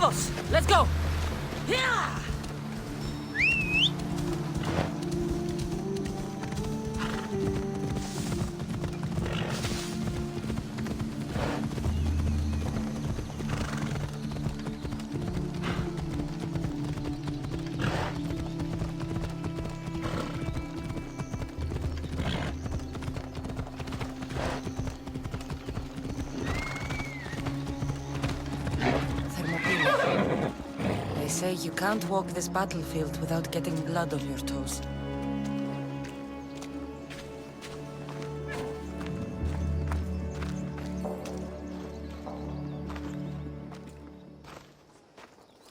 Bravos! Let's go! Yeah! They say you can't walk this battlefield without getting blood on your toes.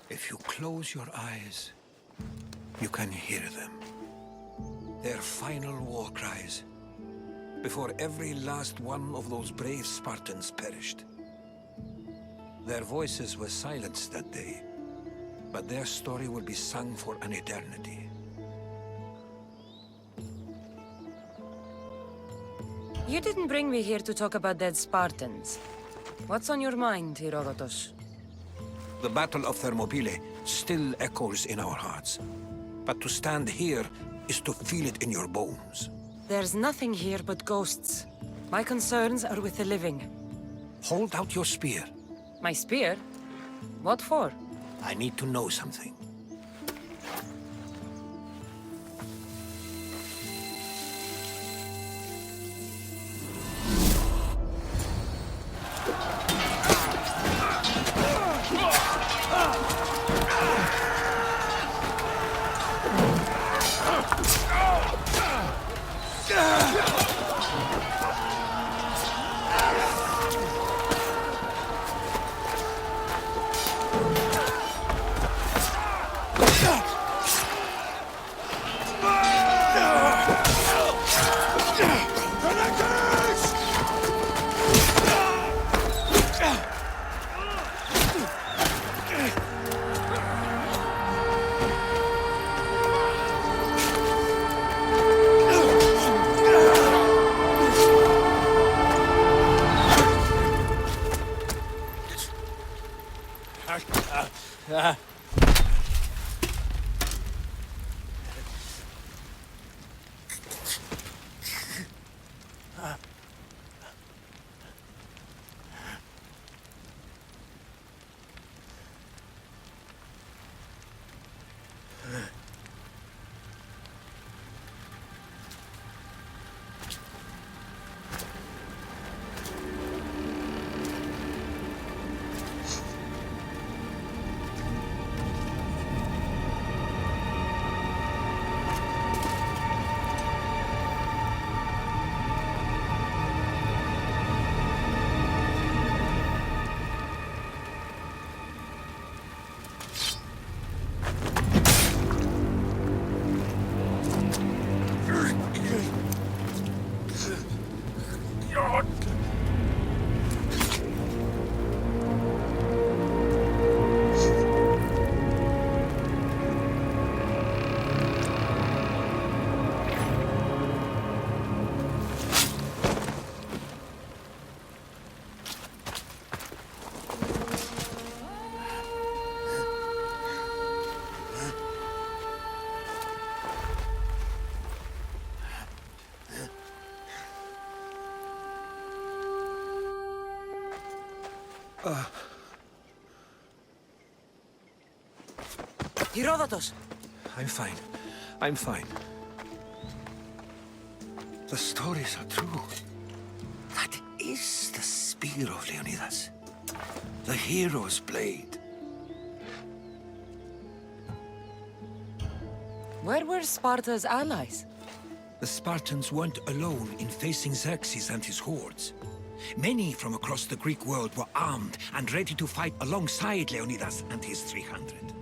If you close your eyes, you can hear them. Their final war cries, before every last one of those brave Spartans perished. Their voices were silenced that day, but their story will be sung for an eternity. You didn't bring me here to talk about dead Spartans. What's on your mind, Herodotus? The Battle of Thermopylae still echoes in our hearts. But to stand here is to feel it in your bones. There's nothing here but ghosts. My concerns are with the living. Hold out your spear. My spear? What for? I need to know something. Herodotus! I'm fine. I'm fine. The stories are true. That is the spear of Leonidas. The hero's blade. Where were Sparta's allies? The Spartans weren't alone in facing Xerxes and his hordes. Many from across the Greek world were armed and ready to fight alongside Leonidas and his 300.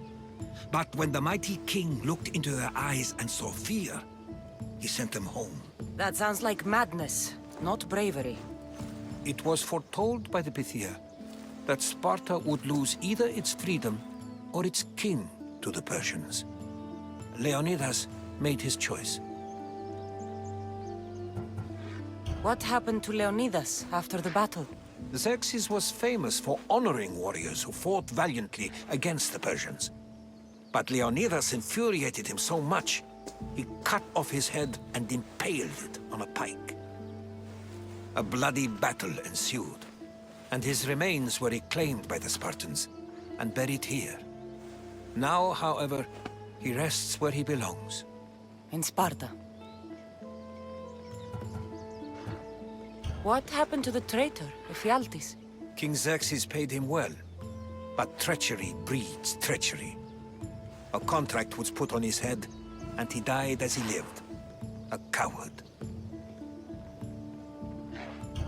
But when the mighty king looked into their eyes and saw fear, he sent them home. That sounds like madness, not bravery. It was foretold by the Pythia that Sparta would lose either its freedom or its king to the Persians. Leonidas made his choice. What happened to Leonidas after the battle? Xerxes was famous for honoring warriors who fought valiantly against the Persians. But Leonidas infuriated him so much, he cut off his head and impaled it on a pike. A bloody battle ensued, and his remains were reclaimed by the Spartans and buried here. Now, however, he rests where he belongs. In Sparta. What happened to the traitor, Ephialtes? King Xerxes paid him well, but treachery breeds treachery. A contract was put on his head, and he died as he lived. A coward.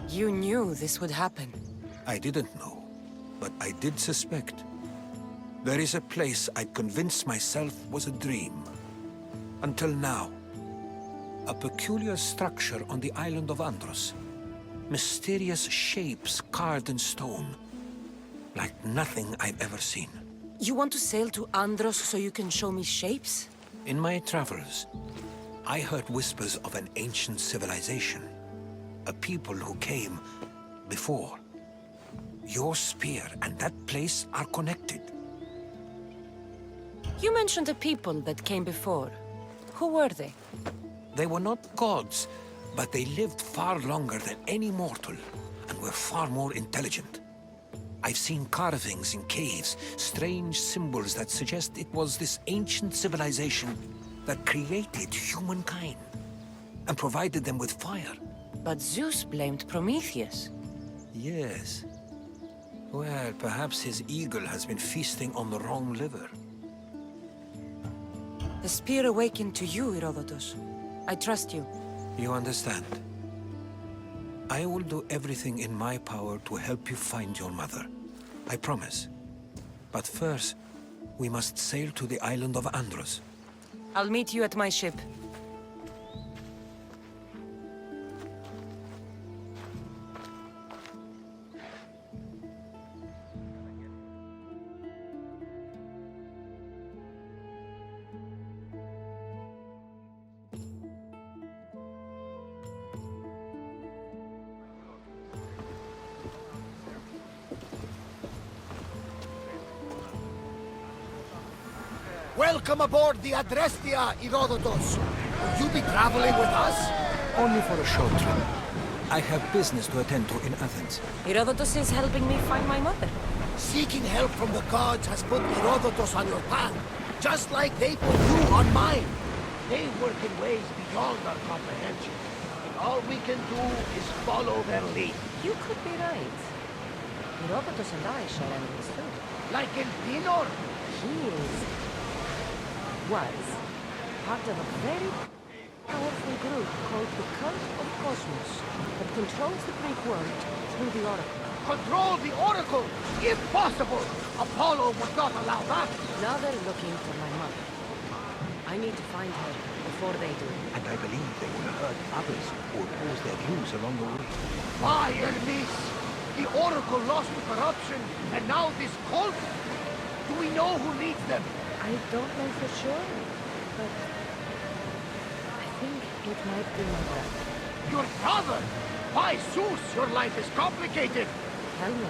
You knew this would happen. I didn't know, but I did suspect. There is a place I'd convinced myself was a dream. Until now. A peculiar structure on the island of Andros. Mysterious shapes carved in stone. Like nothing I've ever seen. You want to sail to Andros so you can show me shapes? In my travels, I heard whispers of an ancient civilization. A people who came before. Your spear and that place are connected. You mentioned a people that came before. Who were they? They were not gods, but they lived far longer than any mortal, and were far more intelligent. I've seen carvings in caves, strange symbols that suggest it was this ancient civilization that created humankind, and provided them with fire. But Zeus blamed Prometheus. Yes. Well, perhaps his eagle has been feasting on the wrong liver. The spear awakened to you, Herodotus. I trust you. You understand. I will do everything in my power to help you find your mother. I promise. But first, we must sail to the island of Andros. I'll meet you at my ship. Welcome aboard the Adrestia, Herodotus. Will you be traveling with us? Only for a short trip. I have business to attend to in Athens. Herodotus is helping me find my mother. Seeking help from the gods has put Herodotus on your path, just like they put you on mine. They work in ways beyond our comprehension, and all we can do is follow their lead. You could be right. Herodotus and I share enemies too. Like in Dinor. He was part of a very powerful group called the Cult of Cosmos that controls the Greek world through the Oracle. Control the Oracle! Impossible! Apollo would not allow that! Now they're looking for my mother. I need to find her before they do. And I believe they will hurt others who oppose their views along the way. Fire this! The Oracle lost to corruption, and now this cult? Do we know who leads them? I don't know for sure, but I think it might be my brother. Your brother? By Zeus, your life is complicated. Tell me.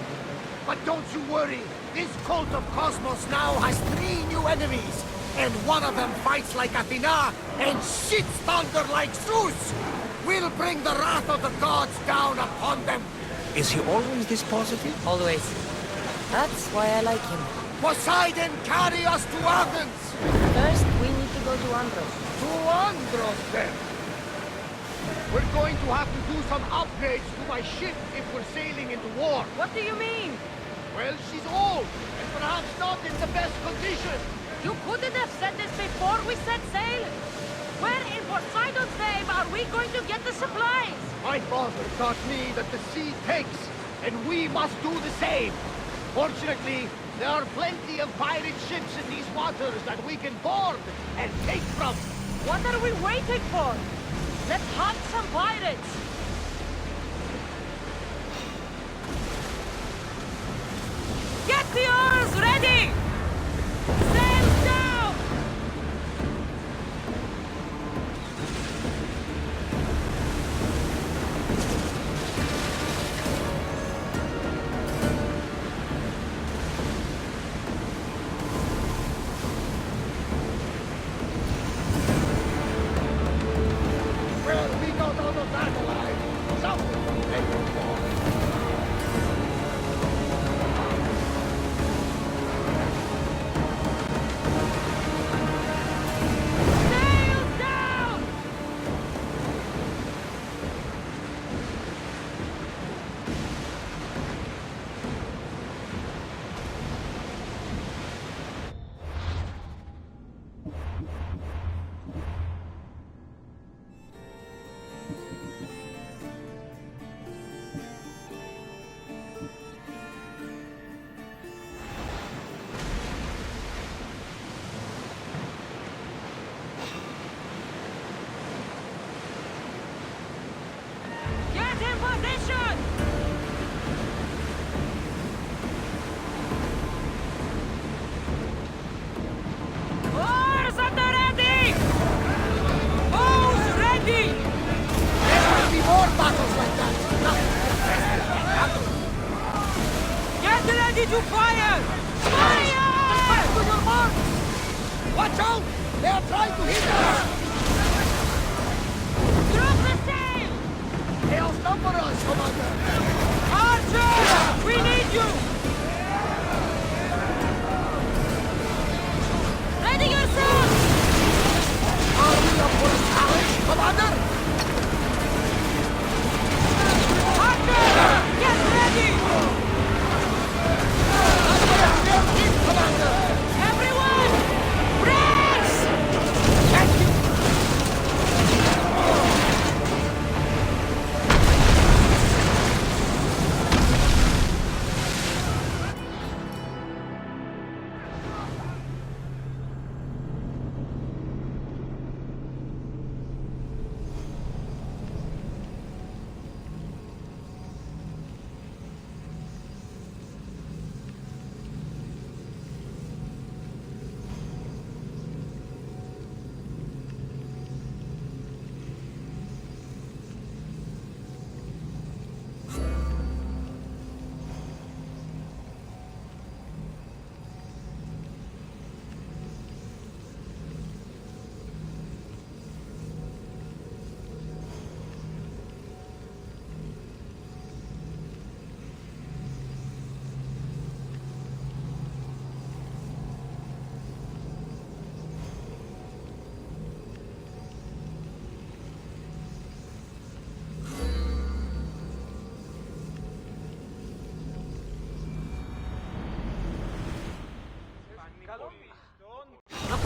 But don't you worry. This cult of Cosmos now has 3 new enemies. And one of them fights like Athena and shits thunder like Zeus. We'll bring the wrath of the gods down upon them. Is he always this positive? Always. That's why I like him. Poseidon, carry us to Athens! First, we need to go to Andros. To Andros, then. We're going to have to do some upgrades to my ship if we're sailing into war. What do you mean? Well, she's old, and perhaps not in the best condition. You couldn't have said this before we set sail. Where in Poseidon's name are we going to get the supplies? My father taught me that the sea takes, and we must do the same. Fortunately, there are plenty of pirate ships in these waters that we can board and take from. What are we waiting for? Let's hunt some pirates. Get the oars ready! Sails down! are trying to hit us! Drop the sail! They outnumber us, Commander! Archer! We need you! Ready yourself! Are we up for a challenge, Commander? Archer! Get ready! Commander! Everyone! Brace! Thank you!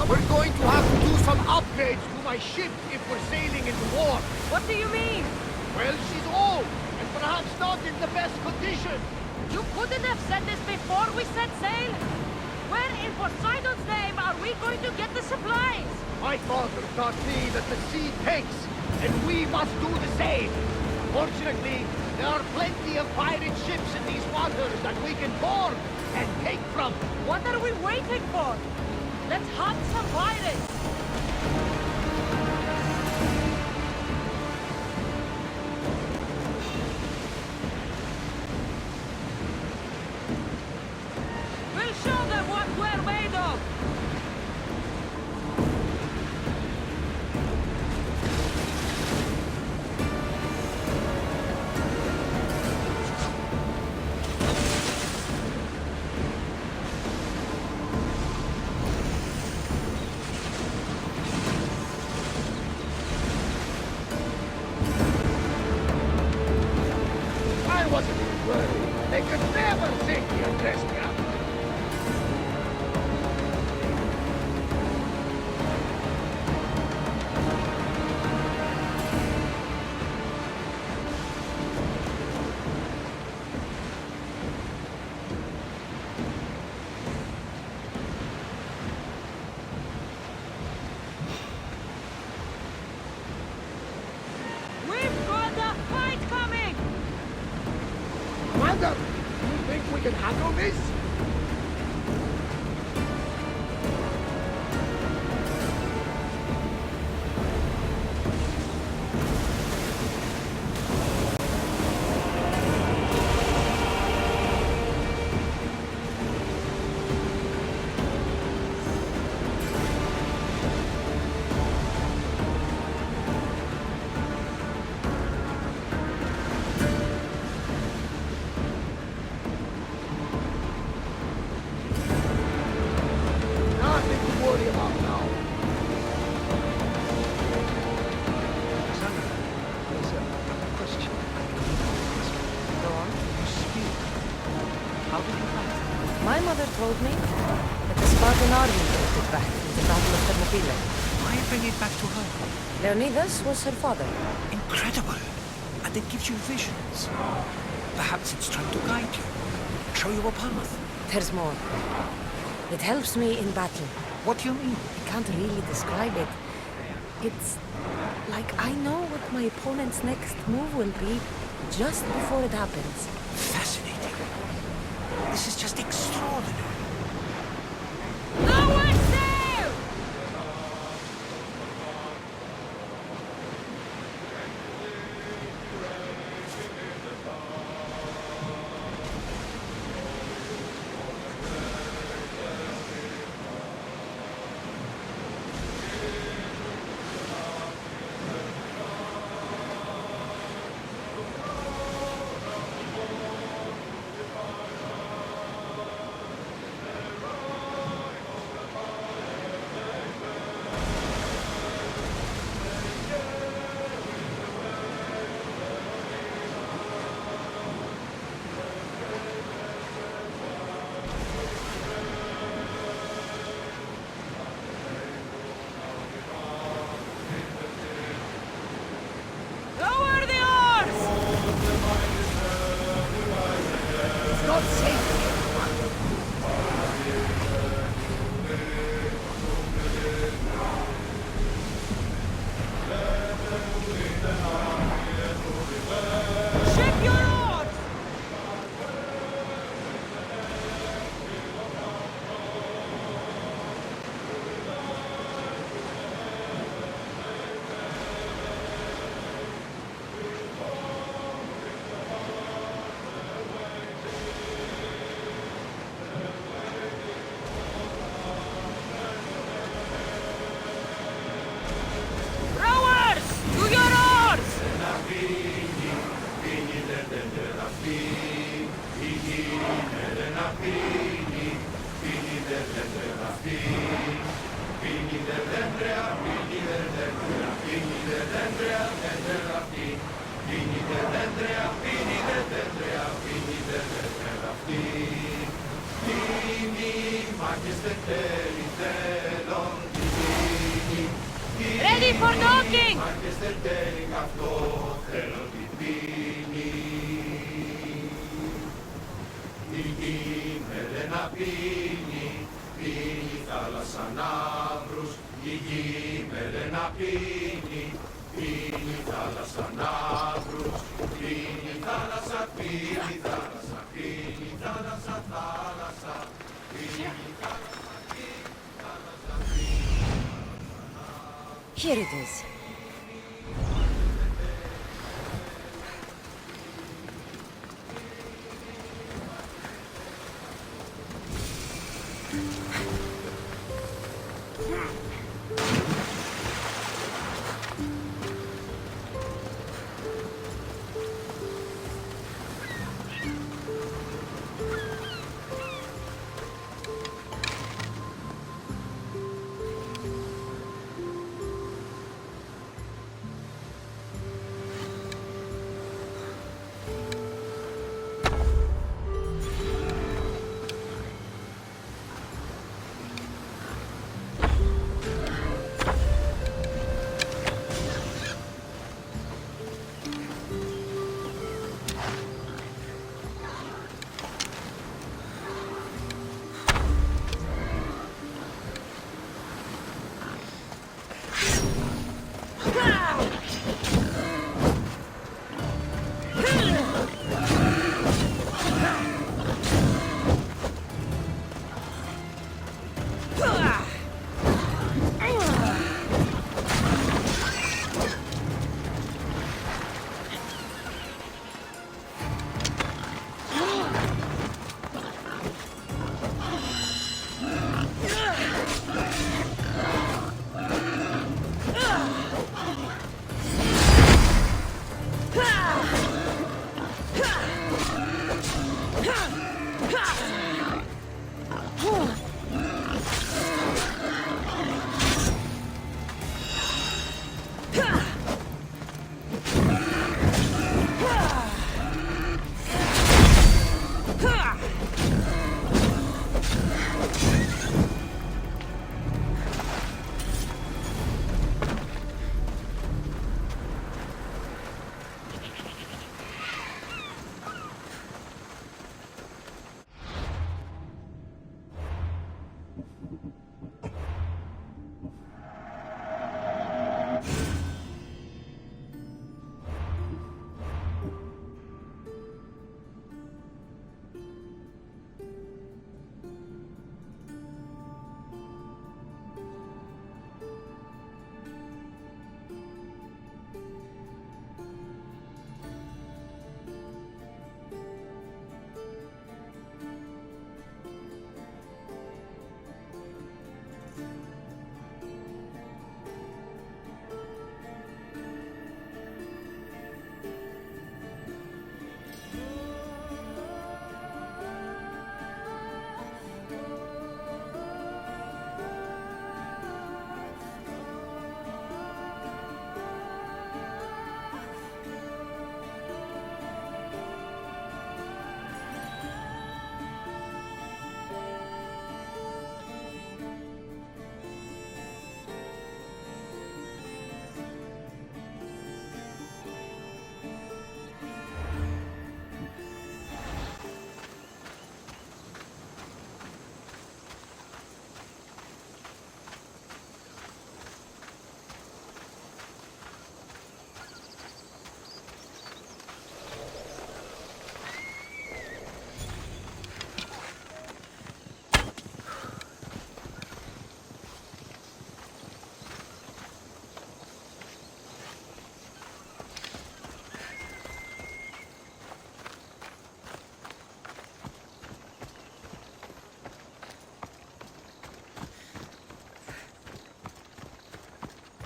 We're going to have to do some upgrades to my ship if we're sailing into war. What do you mean? Well, she's old, and perhaps not in the best condition. You couldn't have said this before we set sail? Where in Poseidon's name are we going to get the supplies? My father taught me that the sea takes, and we must do the same. Fortunately, there are plenty of pirate ships in these waters that we can board and take from. What are we waiting for? Let's hunt some pirates! We'll show them what we're made of! I wasn't even worried. They could never safely undress me up. We've got a fight coming! Commander, do you think we can handle this? Nothing to worry about now. Alexander, there's a question. Go on. You speak. How did you fight? My mother told me that the Spartan army brought it back from the Battle of Thermopylae. Why bring it back to her? Leonidas was her father. Incredible. And it gives you visions. Perhaps it's trying to guide you. Show you a path. There's more. It helps me in battle. What do you mean? I can't really describe it. It's like I know what my opponent's next move will be just before it happens. Fascinating. This is just extraordinary. No one sail! Ready for docking! Here it is.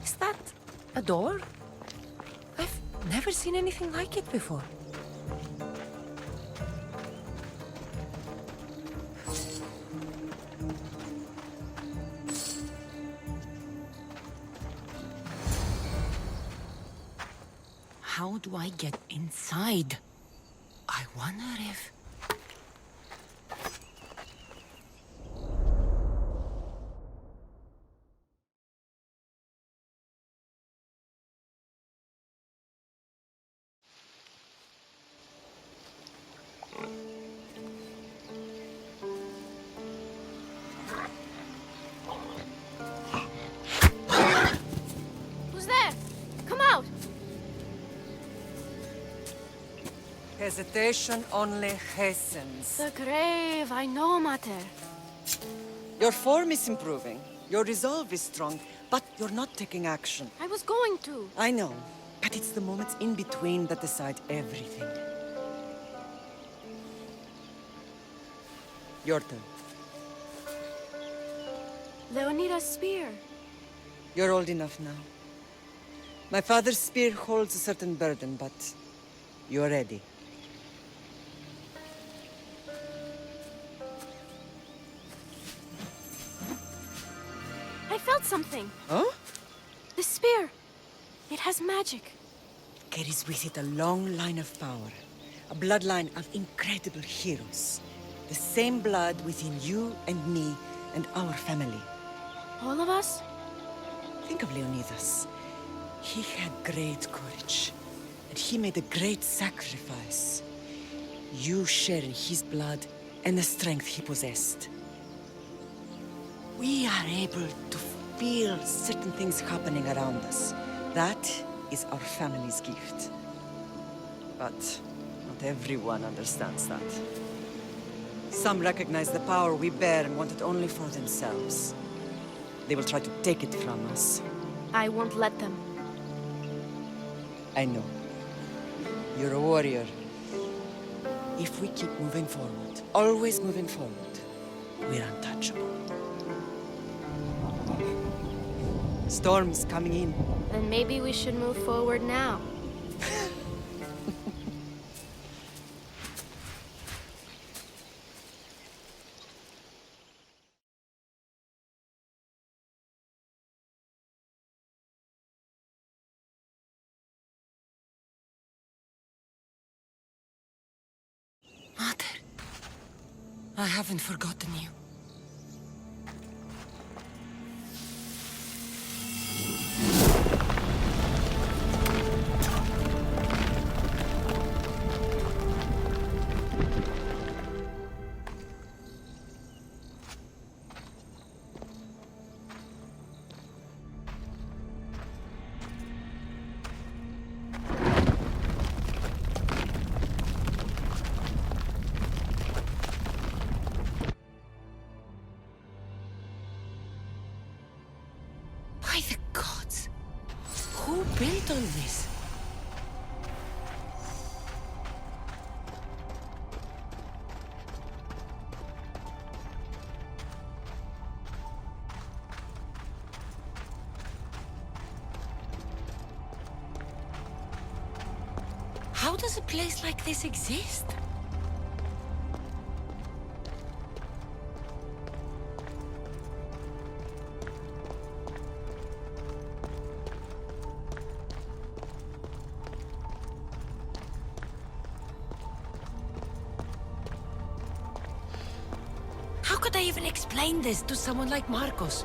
Is that a door? I've never seen anything like it before. how do I get inside? I wonder if... Who's there? Come out! Hesitation only hastens. The grave, I know, Mater. Your form is improving. Your resolve is strong, but you're not taking action. I was going to. I know, but it's the moments in between that decide everything. Your turn. Leonida's spear. You're old enough now. My father's spear holds a certain burden, but you're ready. I felt something. Huh? The spear. It has magic. Carries with it a long line of power. A bloodline of incredible heroes. The same blood within you and me and our family. All of us? Think of Leonidas. He had great courage, and he made a great sacrifice. You share in his blood and the strength he possessed. We are able to feel certain things happening around us. That is our family's gift. But not everyone understands that. Some recognize the power we bear and want it only for themselves. They will try to take it from us. I won't let them. I know. You're a warrior. If we keep moving forward, always moving forward, we're untouchable. Storm's coming in. Then maybe we should move forward now. Mother, I haven't forgotten you. By the gods! Who built all this? How does a place like this exist? How could I even explain this to someone like Marcos?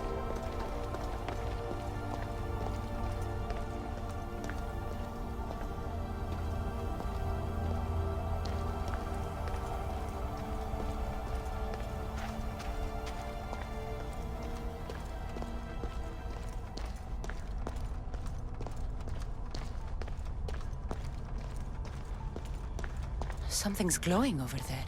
Something's glowing over there.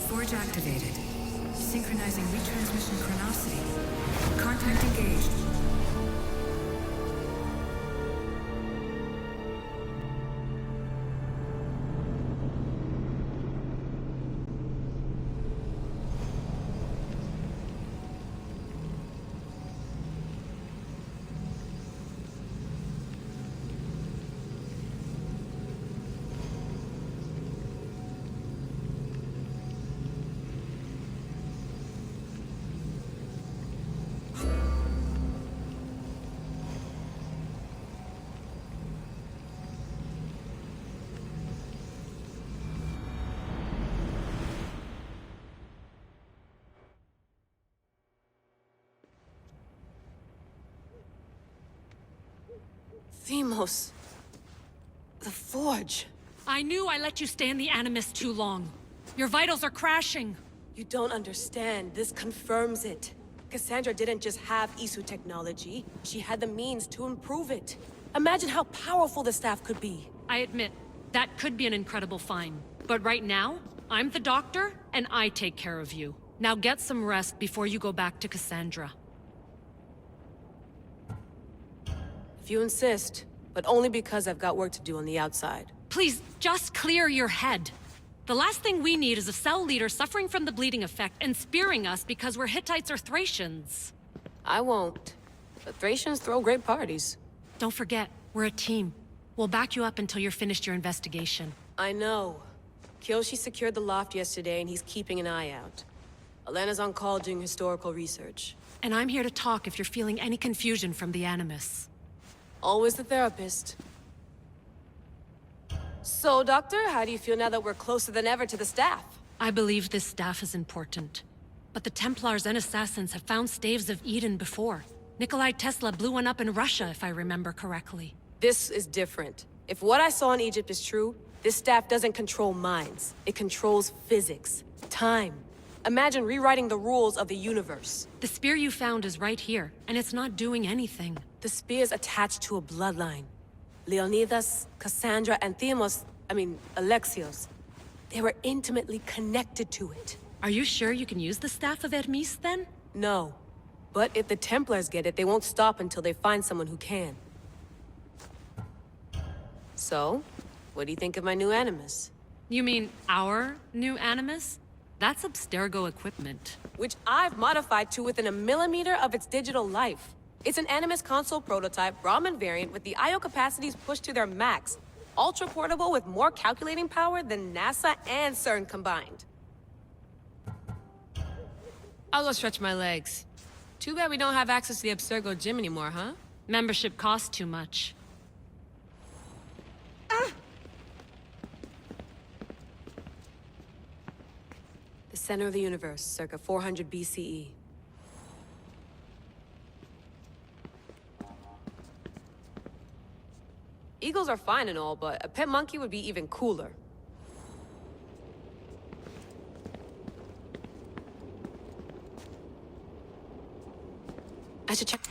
Forge activated. Synchronizing retransmission chronicity. Contact engaged. Themos. The Forge. I knew I let you stay in the Animus too long. Your vitals are crashing. You don't understand. This confirms it. Cassandra didn't just have Isu technology. She had the means to improve it. Imagine how powerful the staff could be. I admit, that could be an incredible find. But right now, I'm the doctor, and I take care of you. Now get some rest before you go back to Cassandra. If you insist, but only because I've got work to do on the outside. Please, just clear your head. The last thing we need is a cell leader suffering from the bleeding effect and spearing us because we're Hittites or Thracians. I won't. The Thracians throw great parties. Don't forget, we're a team. We'll back you up until you're finished your investigation. I know. Kyoshi secured the loft yesterday and he's keeping an eye out. Elena's on call doing historical research. And I'm here to talk if you're feeling any confusion from the Animus. Always the therapist. So, Doctor, how do you feel now that we're closer than ever to the staff? I believe this staff is important. But the Templars and Assassins have found Staves of Eden before. Nikolai Tesla blew one up in Russia, if I remember correctly. This is different. If what I saw in Egypt is true, this staff doesn't control minds. It controls physics, time. Imagine rewriting the rules of the universe. The spear you found is right here, and it's not doing anything. The spear's attached to a bloodline. Leonidas, Cassandra, and Alexios. They were intimately connected to it. Are you sure you can use the Staff of Hermes, then? No. But if the Templars get it, they won't stop until they find someone who can. So, what do you think of my new Animus? You mean our new Animus? That's Abstergo equipment. Which I've modified to within a millimeter of its digital life. It's an Animus console prototype, Brahmin variant, with the I/O capacities pushed to their max. Ultra-portable with more calculating power than NASA and CERN combined. I'll go stretch my legs. Too bad we don't have access to the Abstergo gym anymore, huh? Membership costs too much. The center of the universe, circa 400 BCE. Eagles are fine and all, but a pet monkey would be even cooler. I should check.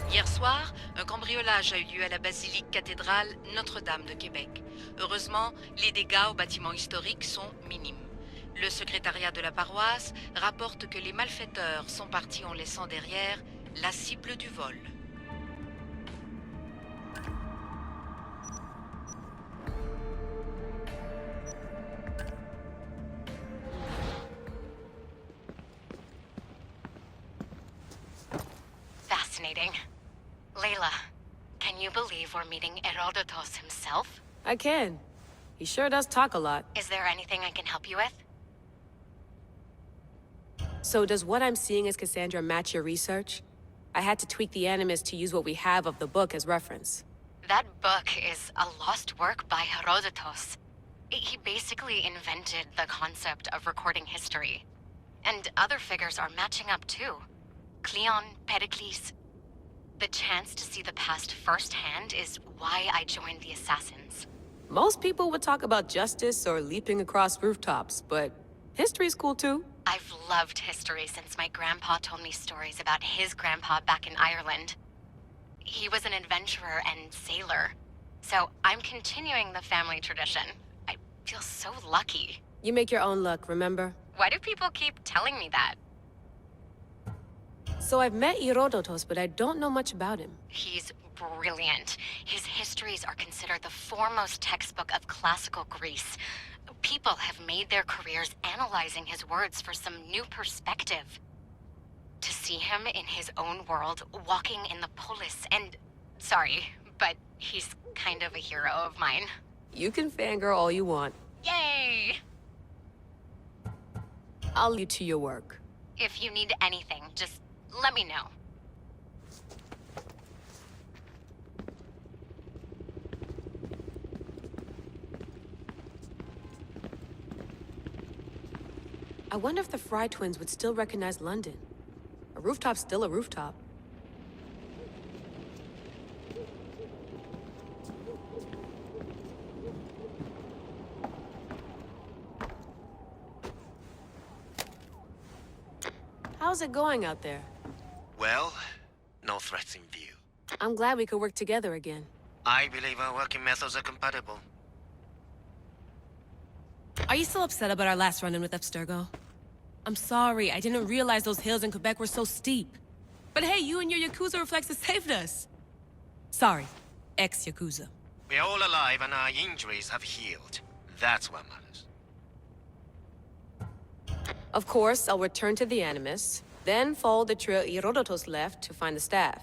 Hier soir, un cambriolage a eu lieu à la basilique cathédrale Notre-Dame de Québec. Heureusement, les dégâts au bâtiment historique sont minimes. Le secrétariat de la paroisse rapporte que les malfaiteurs sont partis en laissant derrière la cible du vol. Fascinating. Layla, can you believe we're meeting Herodotus himself? I can. He sure does talk a lot. Is there anything I can help you with? So does what I'm seeing as Cassandra match your research? I had to tweak the Animus to use what we have of the book as reference. That book is a lost work by Herodotus. He basically invented the concept of recording history. And other figures are matching up too. Cleon, Pericles. The chance to see the past firsthand is why I joined the Assassins. Most people would talk about justice or leaping across rooftops, but history's cool too. I've loved history since my grandpa told me stories about his grandpa back in Ireland. He was an adventurer and sailor. So I'm continuing the family tradition. I feel so lucky. You make your own luck, remember? Why do people keep telling me that? So I've met Herodotus, but I don't know much about him. He's brilliant. His histories are considered the foremost textbook of classical Greece. People have made their careers analyzing his words for some new perspective. To see him in his own world, walking in the polis, and... Sorry, but he's kind of a hero of mine. You can fangirl all you want. Yay! I'll leave you to your work. If you need anything, just let me know. I wonder if the Fry twins would still recognize London. A rooftop's still a rooftop. How's it going out there? Well, no threats in view. I'm glad we could work together again. I believe our working methods are compatible. Are you still upset about our last run-in with Abstergo? I'm sorry, I didn't realize those hills in Quebec were so steep. But hey, you and your Yakuza reflexes saved us. Sorry, ex-Yakuza. We're all alive and our injuries have healed. That's what matters. Of course, I'll return to the Animus, then follow the trail Herodotus left to find the staff.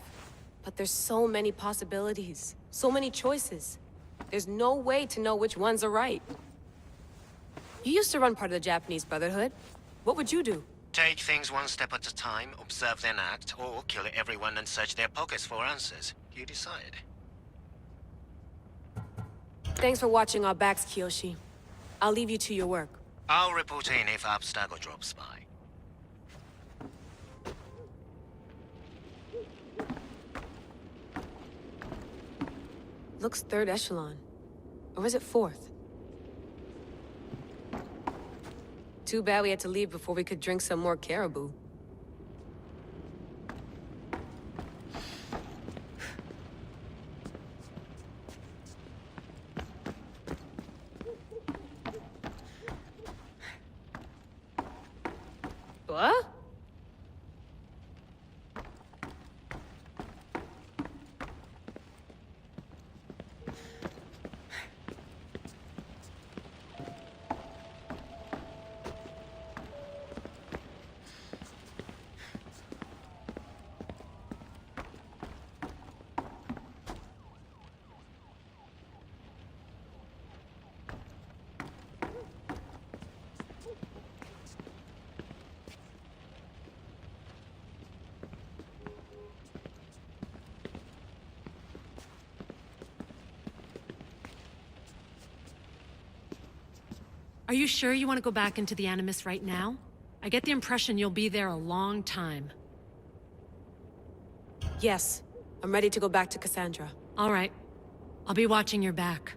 But there's so many possibilities, so many choices. There's no way to know which ones are right. You used to run part of the Japanese Brotherhood. What would you do? Take things one step at a time, observe then act, or kill everyone and search their pockets for answers. You decide. Thanks for watching our backs, Kiyoshi. I'll leave you to your work. I'll report in if Abstergo drops by. Looks third echelon. Or is it fourth? Too bad we had to leave before we could drink some more caribou. What? Are you sure you want to go back into the Animus right now? I get the impression you'll be there a long time. Yes. I'm ready to go back to Cassandra. All right. I'll be watching your back.